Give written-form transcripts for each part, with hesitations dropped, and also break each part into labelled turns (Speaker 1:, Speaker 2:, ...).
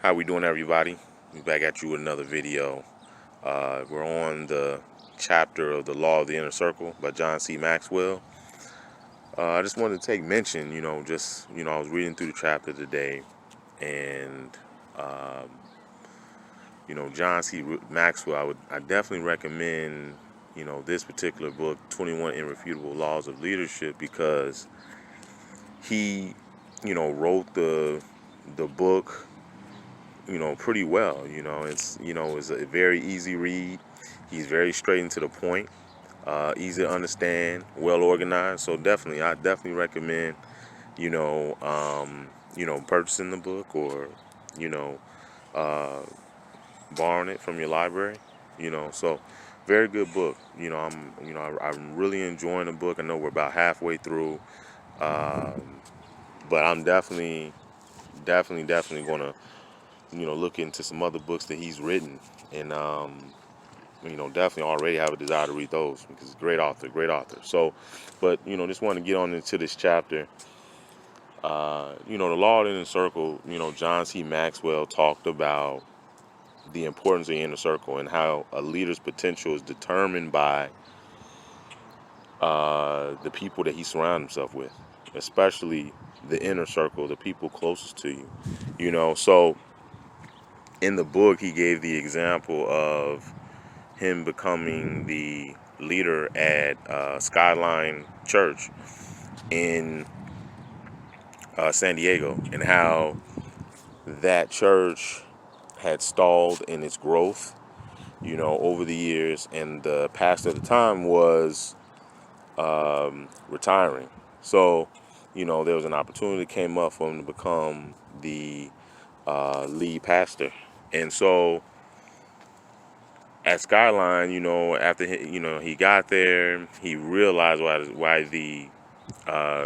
Speaker 1: How we doing, everybody? We back at you with another video. We're on the chapter of the Law of the Inner Circle by John C. Maxwell. I just wanted to take mention, I was reading through the chapter today, and um, John C. Maxwell. I definitely recommend, this particular book, 21 Irrefutable Laws of Leadership, because he, wrote the book pretty well. It's a very easy read. He's very straight and to the point, easy to understand, well organized. So I definitely recommend, purchasing the book, or, you know, uh, borrowing it from your library. So very good book. I'm really enjoying the book. I know we're about halfway through, but I'm definitely gonna look into some other books that he's written, and definitely already have a desire to read those because he's a great author, great author. So, but just want to get on into this chapter. The Law of the Inner Circle. John C. Maxwell talked about the importance of the inner circle and how a leader's potential is determined by the people that he surrounds himself with, especially the inner circle, the people closest to you. So in the book, he gave the example of him becoming the leader at Skyline Church in San Diego, and how that church had stalled in its growth, over the years, and the pastor at the time was retiring. So, there was an opportunity that came up for him to become the lead pastor, and so at Skyline, after he got there, he realized why the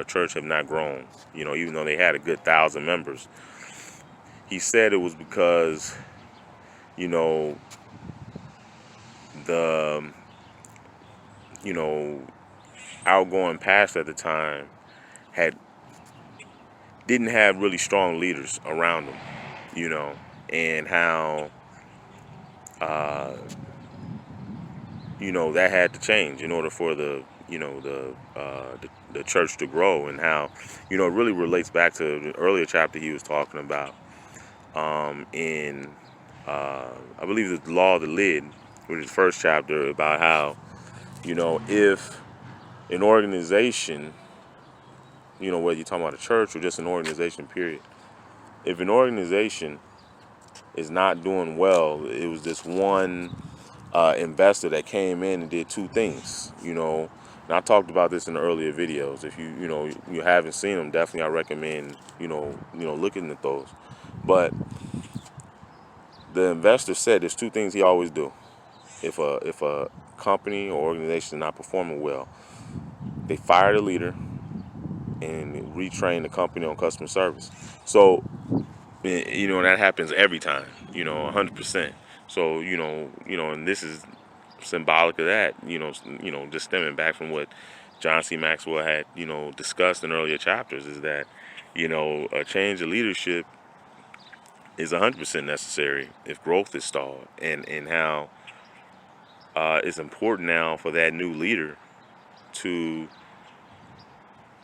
Speaker 1: church have not grown. Even though they had a good 1,000 members, he said it was because the outgoing pastor at the time had didn't have really strong leaders around him. And how uh, that had to change in order for the church to grow, and how it really relates back to the earlier chapter he was talking about, in I believe the Law of the Lid, which is the first chapter, about how if an organization, whether you're talking about a church or just an organization period, if an organization is not doing well, it was this one investor that came in and did two things. And I talked about this in the earlier videos. If you haven't seen them, definitely I recommend looking at those. But the investor said there's two things he always do. If a company or organization is not performing well, they fire the leader and retrain the company on customer service. So that happens every time. 100%. So and this is symbolic of that. Just stemming back from what John C. Maxwell had discussed in earlier chapters, is that a change of leadership is 100% necessary if growth is stalled, and how it's important now for that new leader to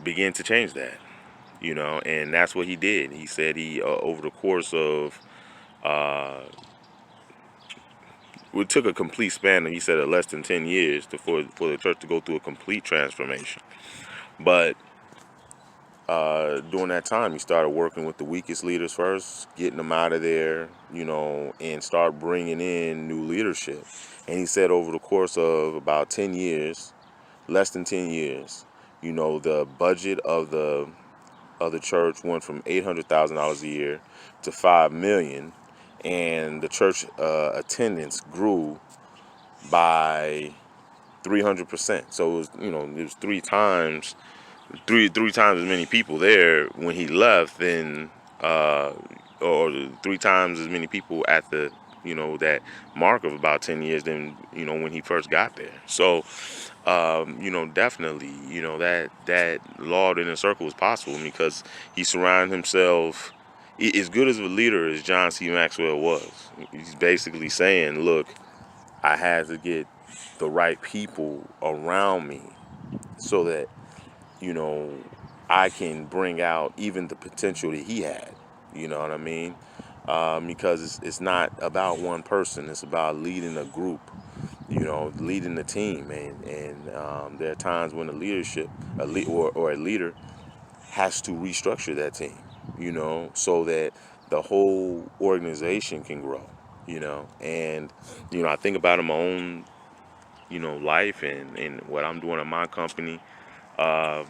Speaker 1: begin to change that. And that's what he did. He said he over the course of it took a complete span, he said, of less than 10 years for the church to go through a complete transformation. But during that time, he started working with the weakest leaders first, getting them out of there, and start bringing in new leadership. And he said over the course of about 10 years, less than 10 years, the budget of the church went from $800,000 a year to $5 million, and the church attendance grew by 300%. So it was three times as many people there when he left than or three times as many people at the that mark of about 10 years than when he first got there. So definitely that law of the inner circle was possible because he surrounded himself as good as a leader as John C. Maxwell was, he's basically saying, look, I had to get the right people around me so that, you know, I can bring out even the potential that he had. You know what I mean? Because it's not about one person. It's about leading a group, you know, leading the team. And there are times when or a leader has to restructure that team, you know, so that the whole organization can grow, you know. And, you know, I think about in my own, you know, life and what I'm doing in my company. Uh,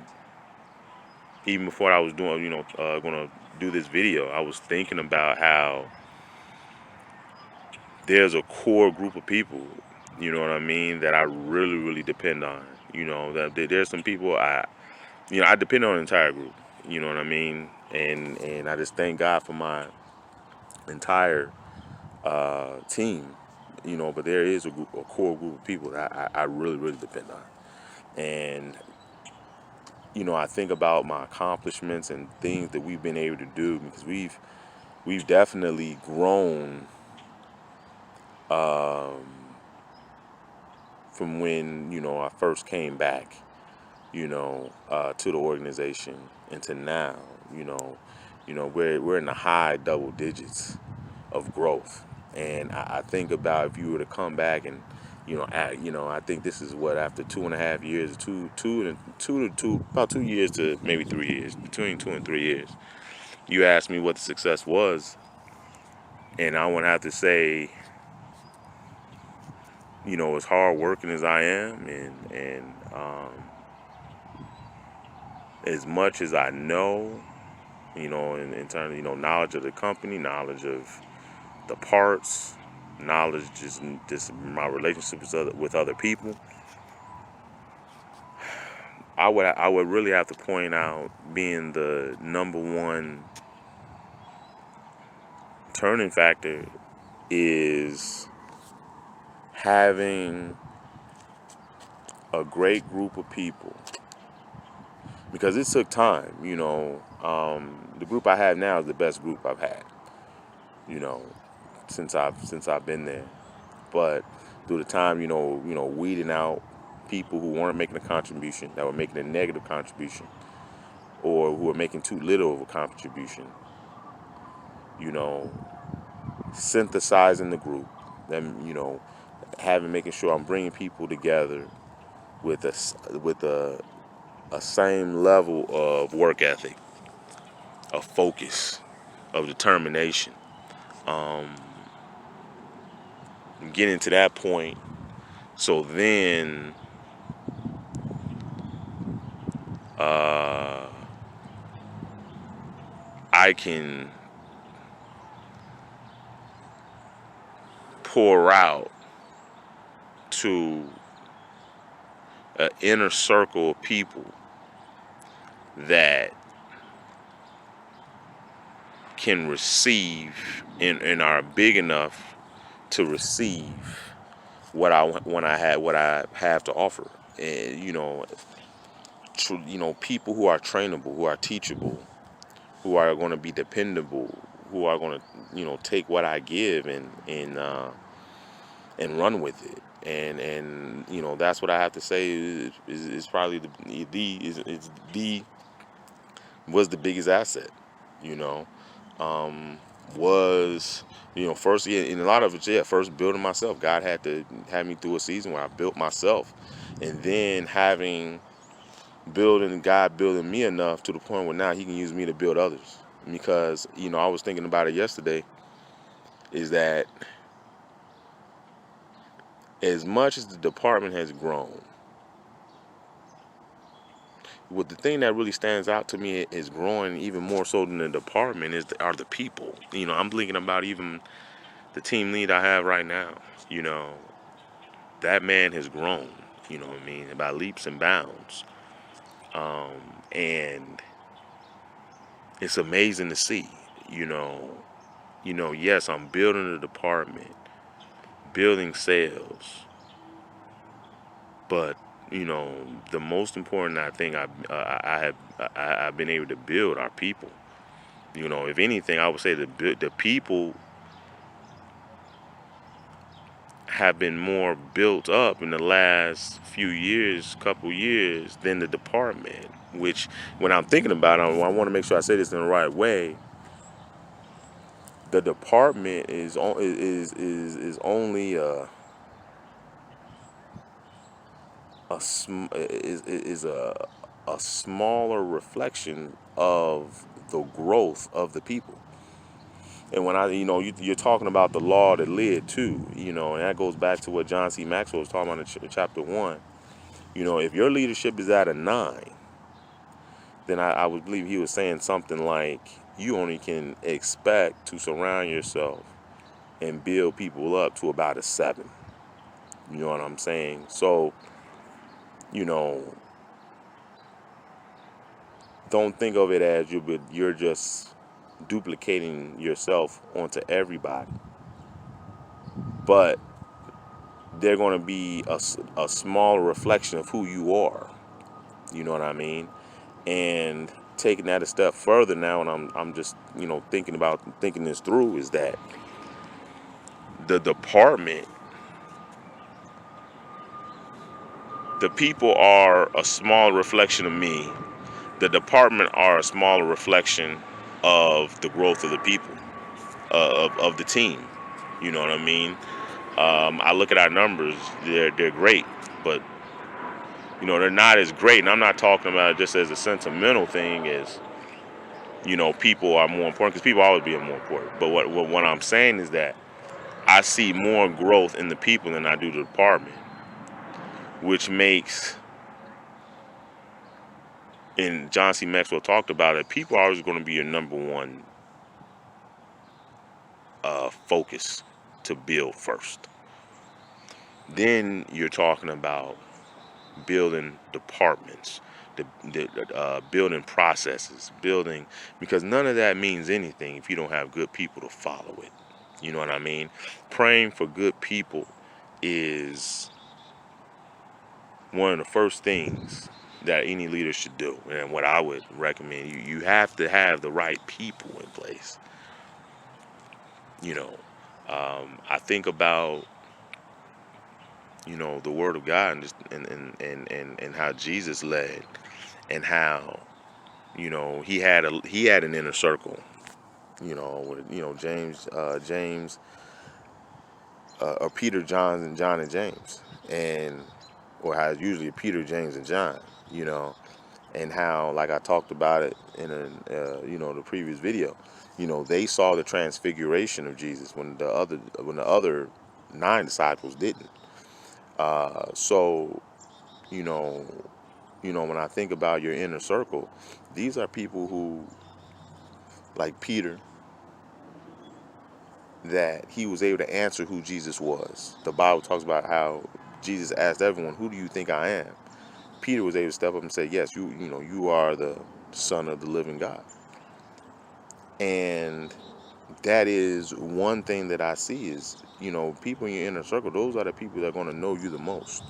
Speaker 1: Even before I was doing, going to do this video, I was thinking about how there's a core group of people, you know what I mean, that I really, really depend on. You know, that there's some people I depend on an entire group, you know what I mean? And I just thank God for my entire team, you know, but there is a core group of people that I really, really depend on. And, you know, I think about my accomplishments and things that we've been able to do because we've definitely grown um, from when, you know, I first came back, you know, to the organization into now. We're in the high double digits of growth, and I think about if you were to come back and, I think this is what, after 2.5 years, about 2 years to maybe 3 years, between 2 and 3 years. You asked me what the success was, and I would have to say, you know, as hard working as I am, and as much as I know, you know, in terms of, you know, knowledge of the company, knowledge of the parts, knowledge just my relationships with other people, I would really have to point out being the number one turning factor is having a great group of people, because it took time. You know, the group I have now is the best group I've had, you know, since I've been there. But through the time, weeding out people who weren't making a contribution, that were making a negative contribution, or who were making too little of a contribution, you know, synthesizing the group, then, making sure I'm bringing people together with a same level of work ethic, of focus, of determination. Um, Getting to that point, so then uh, I can pour out to an inner circle of people that can receive and are big enough to receive what I have to offer. And, people who are trainable, who are teachable, who are going to be dependable, who are going to, take what I give and run with it. And that's what I have to say is probably the was the biggest asset. You know, was first, yeah, in a lot of it, yeah, first building myself. God had to have me through a season where I built myself, and then God building me enough to the point where now He can use me to build others. Because I was thinking about it yesterday, is that as much as the department has grown, what the thing that really stands out to me is growing even more so than the department are the people. I'm thinking about even the team lead I have right now. You know, that man has grown. You know what I mean, by leaps and bounds, and it's amazing to see. You know, yes, I'm building a department, building sales, but the most important, I think, I've been able to build are people. You know, if anything, I would say the people have been more built up in the last few years, couple years, than the department. Which, when I'm thinking about it, I want to make sure I say this in the right way. The department is only a smaller reflection of the growth of the people. And when you're talking about the law that led too, and that goes back to what John C. Maxwell was talking about in chapter 1. If your leadership is at a 9, then I would believe he was saying something like, you only can expect to surround yourself and build people up to about a 7. You know what I'm saying? So, you know, don't think of it as you're just duplicating yourself onto everybody. But they're going to be a smaller reflection of who you are. You know what I mean? And taking that a step further now, and I'm just thinking this through, is that the department, the people are a small reflection of me. The department are a smaller reflection of the growth of the people, of the team. You know what I mean? I look at our numbers; they're great, but they're not as great. And I'm not talking about it just as a sentimental thing, as people are more important, because people always be more important. But what I'm saying is that I see more growth in the people than I do the department, which makes, and John C. Maxwell talked about it, people are always going to be your number one focus to build first. Then you're talking about building departments, building processes, because none of that means anything if you don't have good people to follow it. You know what I mean? Praying for good people is one of the first things that any leader should do, and what I would recommend. You have to have the right people in place. I think about the Word of God, and just and how Jesus led, and how he had an inner circle. With James, or Peter, John and James, and or how it's usually Peter, James, and John. You know, and how, like I talked about it in the previous video. They saw the transfiguration of Jesus when the other 9 disciples didn't. So, you know, when I think about your inner circle, these are people who, like Peter, that he was able to answer who Jesus was. The Bible talks about how Jesus asked everyone, "Who do you think I am?" Peter was able to step up and say, "Yes, you are the Son of the living God." And that is one thing that I see is, people in your inner circle, those are the people that are going to know you the most.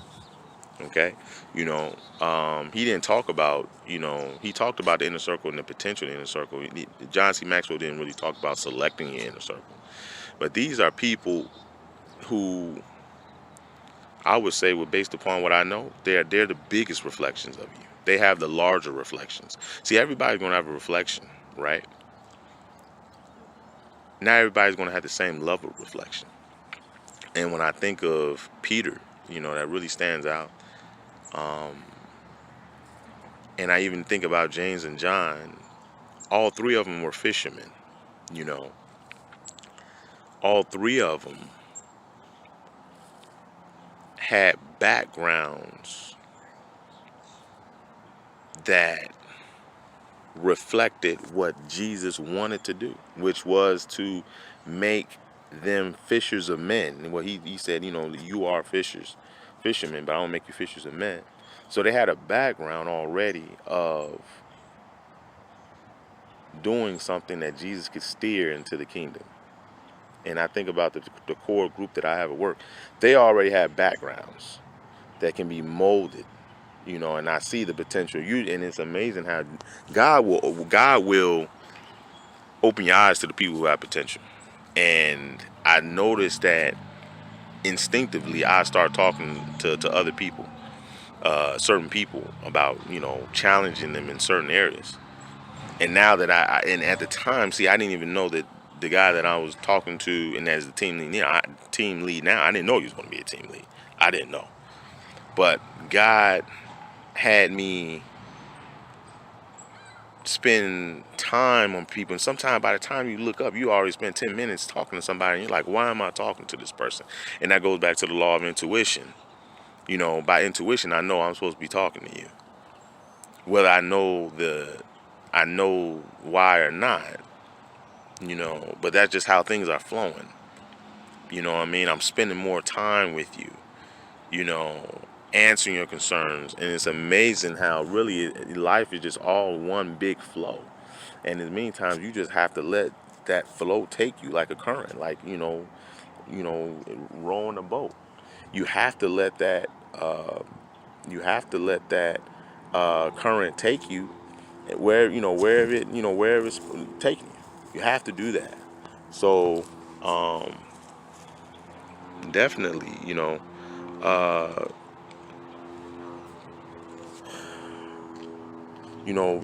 Speaker 1: Okay. He didn't talk about, he talked about the inner circle and the potential of the inner circle. John C. Maxwell didn't really talk about selecting your inner circle. But these are people who I would say, based upon what I know, they're the biggest reflections of you. They have the larger reflections. See, everybody's going to have a reflection, right? Not everybody's going to have the same level of reflection. And when I think of Peter, that really stands out. And I even think about James and John. All 3 of them were fishermen. All 3 of them had backgrounds that reflected what Jesus wanted to do, which was to make them fishers of men. And what he said, you are fishermen, but I don't make you fishers of men. So they had a background already of doing something that Jesus could steer into the kingdom. And I think about the core group that I have at work. They already have backgrounds that can be molded, and I see the potential. And it's amazing how God will open your eyes to the people who have potential. And I noticed that instinctively I start talking to other people, certain people, about, challenging them in certain areas. And now that and at the time, see, I didn't even know that the guy that I was talking to, and as the team lead now, I didn't know he was going to be a team lead. I didn't know. But God had me spend time on people, and sometimes by the time you look up, you already spent 10 minutes talking to somebody, and you're like, why am I talking to this person? And that goes back to the law of intuition. By intuition, I know I'm supposed to be talking to you, whether I know why or not, but that's just how things are flowing. You know what I mean? I'm spending more time with you, you know, answering your concerns. And it's amazing how really life is just all one big flow. And in the meantime, you just have to let that flow take you like a current, like, rowing a boat. You have to let that, you have to let that current take you wherever it's taking you. You have to do that. So, definitely, uh,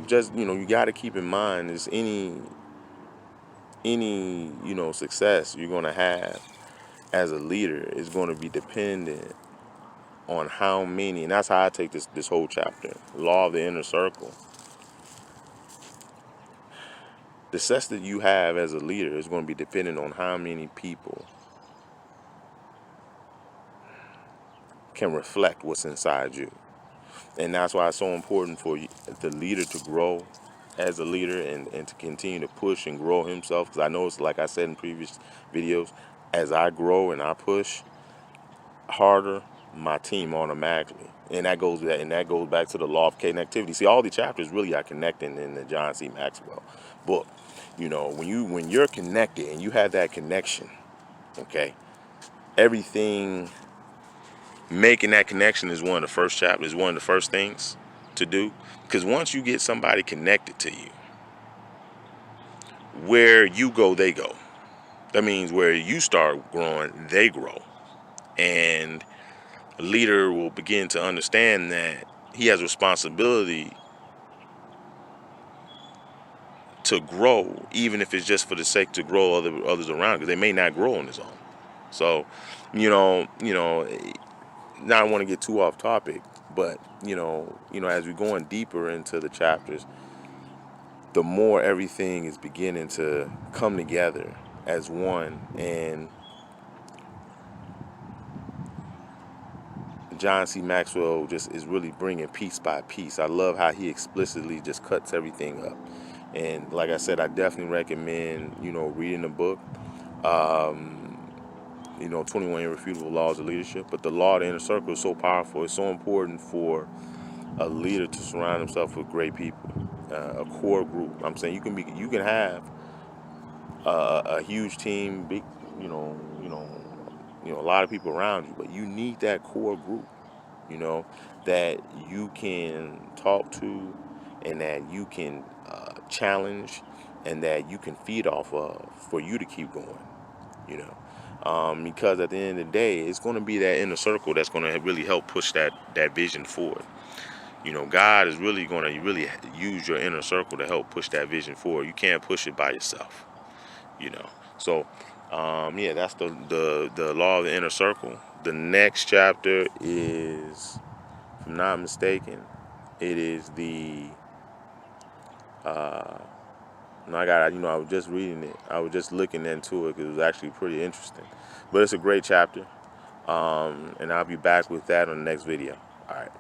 Speaker 1: just, you got to keep in mind is any, success you're going to have as a leader is going to be dependent on how many, and that's how I take this whole chapter, law of the inner circle. The success that you have as a leader is going to be dependent on how many people can reflect what's inside you. And that's why it's so important for the leader to grow as a leader, and to continue to push and grow himself. Because I know it's like I said in previous videos, as I grow and I push harder, my team automatically. And that goes back to the law of connectivity. See, all the chapters really are connecting in the John C. Maxwell book. When you're connected and you have that connection, okay, everything, making that connection is one of the first chapters, one of the first things to do. Because once you get somebody connected to you, where you go, they go. That means where you start growing, they grow. And a leader will begin to understand that he has responsibility to grow, even if it's just for the sake to grow others around, because they may not grow on his own. So, now I want to get too off topic, but as we're going deeper into the chapters, the more everything is beginning to come together as one. And John C. Maxwell just is really bringing piece by piece. I love how he explicitly just cuts everything up. And like I said, I definitely recommend, reading the book, 21 Irrefutable Laws of Leadership. But the law of the inner circle is so powerful. It's so important for a leader to surround himself with great people, a core group. I'm saying you can have a huge team, big, a lot of people around you, but you need that core group, that you can talk to, and that you can challenge, and that you can feed off of for you to keep going, because at the end of the day, it's going to be that inner circle that's going to really help push that vision forward. God is really going to really use your inner circle to help push that vision forward. You can't push it by yourself, So, that's the law of the inner circle. The next chapter is, if I'm not mistaken, it is the, no, I was just reading it. I was just looking into it because it was actually pretty interesting. But it's a great chapter. And I'll be back with that on the next video. All right.